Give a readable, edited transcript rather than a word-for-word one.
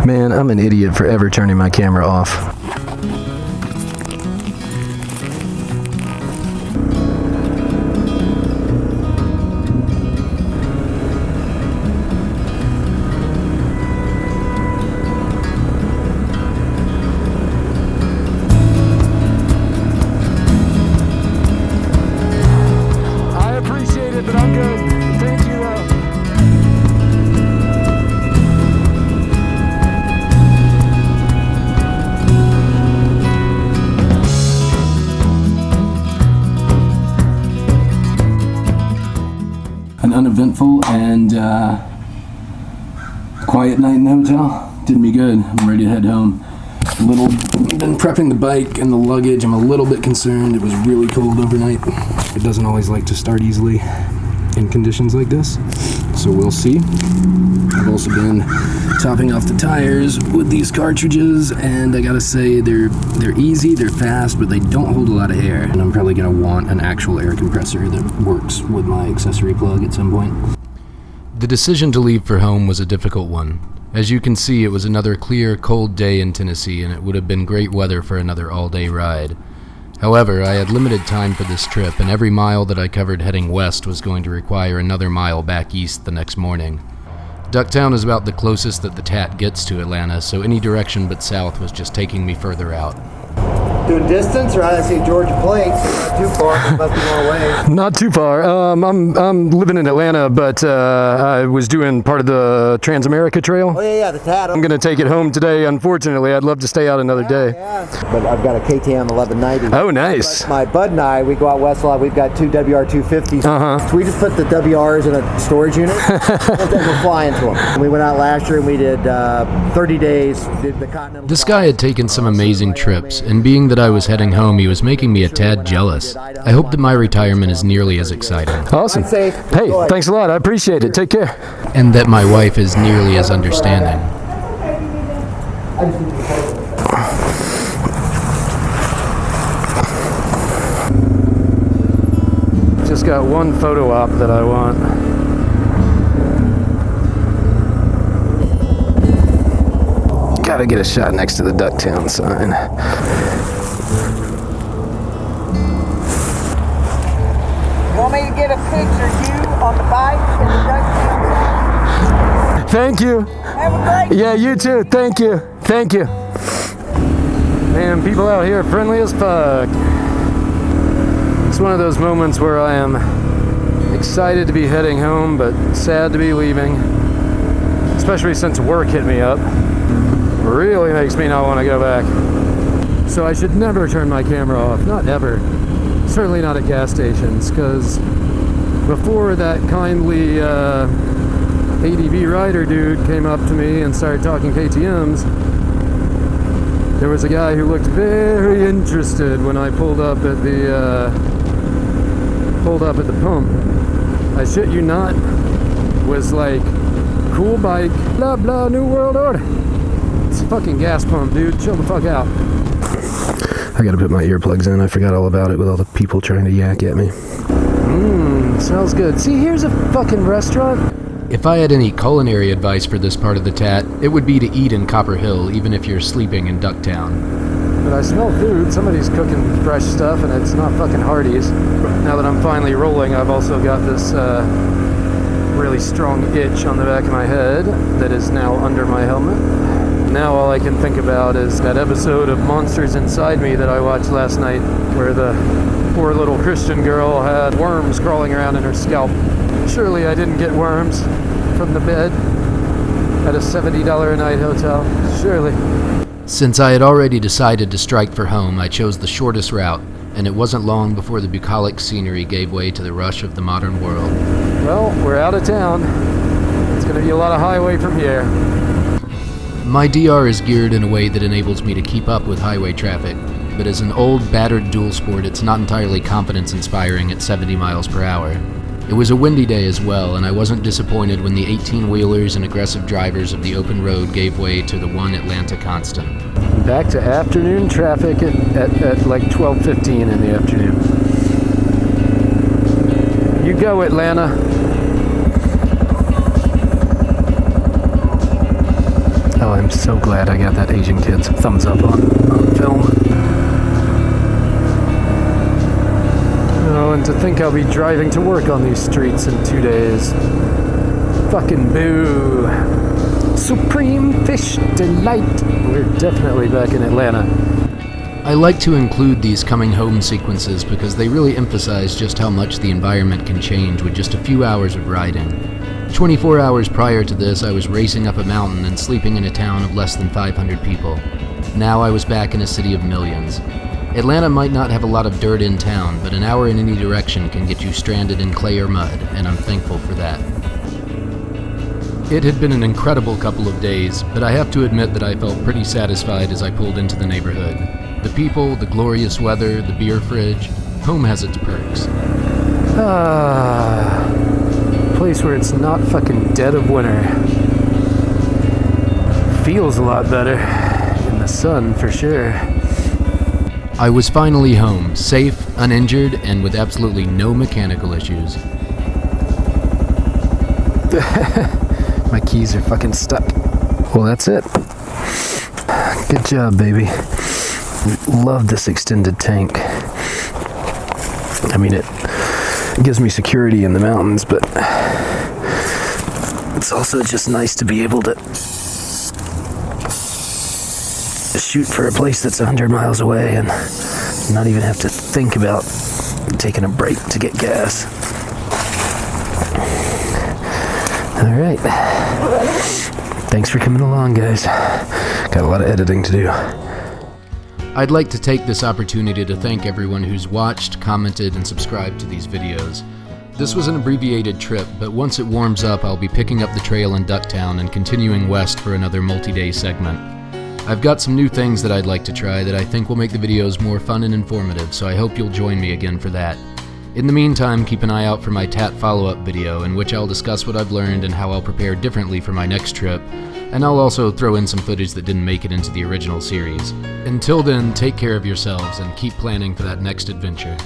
Man, I'm an idiot for ever turning my camera off. I appreciate it, but I'm good. Thank you, though. An uneventful and quiet night in the hotel did me good. I'm ready to head home. Been prepping the bike and the luggage. I'm a little bit concerned. It was really cold overnight. It doesn't always like to start easily in conditions like this, so we'll see. I've also been topping off the tires with these cartridges, and I gotta say they're easy, they're fast, but they don't hold a lot of air. And I'm probably gonna want an actual air compressor that works with my accessory plug at some point. The decision to leave for home was a difficult one. As you can see, it was another clear, cold day in Tennessee, and it would have been great weather for another all-day ride. However, I had limited time for this trip, and every mile that I covered heading west was going to require another mile back east the next morning. Ducktown is about the closest that the TAT gets to Atlanta, so any direction but south was just taking me further out. Doing distance, or I see Georgia plates. Not too far, must be more away. Not too far. I'm living in Atlanta, but I was doing part of the Transamerica Trail. Oh yeah, the TAT. I'm gonna take it home today. Unfortunately, I'd love to stay out another day. Yeah. But I've got a KTM 1190. Oh, nice. My bud and I, we go out west a lot. We've got two WR250s. So we just put the WRs in a storage unit, and then we're flying to them. We went out last year and we did 30 days. Did the Continental. This guy had taken some amazing trips, and being that I was heading home, he was making me a tad jealous. I hope that my retirement is nearly as exciting. Awesome. Hey, thanks a lot. I appreciate it. Take care. And that my wife is nearly as understanding. Just got one photo op that I want. Gotta get a shot next to the Ducktown sign. You want me to get a picture of you on the bike in the Ducktown? Thank you. Have a great Yeah, you too. Thank you. Thank you. Man, people out here are friendly as fuck. It's one of those moments where I am excited to be heading home, but sad to be leaving. Especially since work hit me up. Really makes me not want to go back. So I should never turn my camera off. Not ever. Certainly not at gas stations, because before that kindly ADV rider dude came up to me and started talking KTMs, there was a guy who looked very interested when I pulled up at the pump. I shit you not, was like, cool bike, blah blah, new world order. It's a fucking gas pump, dude. Chill the fuck out. I gotta put my earplugs in. I forgot all about it with all the people trying to yak at me. Smells good. See, here's a fucking restaurant. If I had any culinary advice for this part of the TAT, it would be to eat in Copper Hill, even if you're sleeping in Ducktown. But I smell food. Somebody's cooking fresh stuff, and it's not fucking Hardee's. Now that I'm finally rolling, I've also got this really strong itch on the back of my head that is now under my helmet. Now all I can think about is that episode of Monsters Inside Me that I watched last night, where the poor little Christian girl had worms crawling around in her scalp. Surely I didn't get worms from the bed at a $70 a night hotel. Surely. Since I had already decided to strike for home, I chose the shortest route, and it wasn't long before the bucolic scenery gave way to the rush of the modern world. Well, we're out of town. It's gonna be a lot of highway from here. My DR is geared in a way that enables me to keep up with highway traffic, but as an old, battered dual sport, it's not entirely confidence-inspiring at 70 miles per hour. It was a windy day as well, and I wasn't disappointed when the 18-wheelers and aggressive drivers of the open road gave way to the one Atlanta constant. Back to afternoon traffic at like 12:15 in the afternoon. You go, Atlanta. Oh, I'm so glad I got that Asian kid's thumbs up on film. Oh, and to think I'll be driving to work on these streets in 2 days. Fucking boo. Supreme Fish Delight. We're definitely back in Atlanta. I like to include these coming home sequences because they really emphasize just how much the environment can change with just a few hours of riding. 24 hours prior to this, I was racing up a mountain and sleeping in a town of less than 500 people. Now I was back in a city of millions. Atlanta might not have a lot of dirt in town, but an hour in any direction can get you stranded in clay or mud, and I'm thankful for that. It had been an incredible couple of days, but I have to admit that I felt pretty satisfied as I pulled into the neighborhood. The people, the glorious weather, the beer fridge. Home has its perks. Place where it's not fucking dead of winter. Feels a lot better. In the sun, for sure. I was finally home, safe, uninjured, and with absolutely no mechanical issues. My keys are fucking stuck. Well, that's it. Good job, baby. Love this extended tank. I mean, it gives me security in the mountains, but it's also just nice to be able to shoot for a place that's 100 miles away and not even have to think about taking a break to get gas. All right. Thanks for coming along, guys. Got a lot of editing to do. I'd like to take this opportunity to thank everyone who's watched, commented, and subscribed to these videos. This was an abbreviated trip, but once it warms up, I'll be picking up the trail in Ducktown and continuing west for another multi-day segment. I've got some new things that I'd like to try that I think will make the videos more fun and informative, so I hope you'll join me again for that. In the meantime, keep an eye out for my TAT follow-up video, in which I'll discuss what I've learned and how I'll prepare differently for my next trip, and I'll also throw in some footage that didn't make it into the original series. Until then, take care of yourselves and keep planning for that next adventure.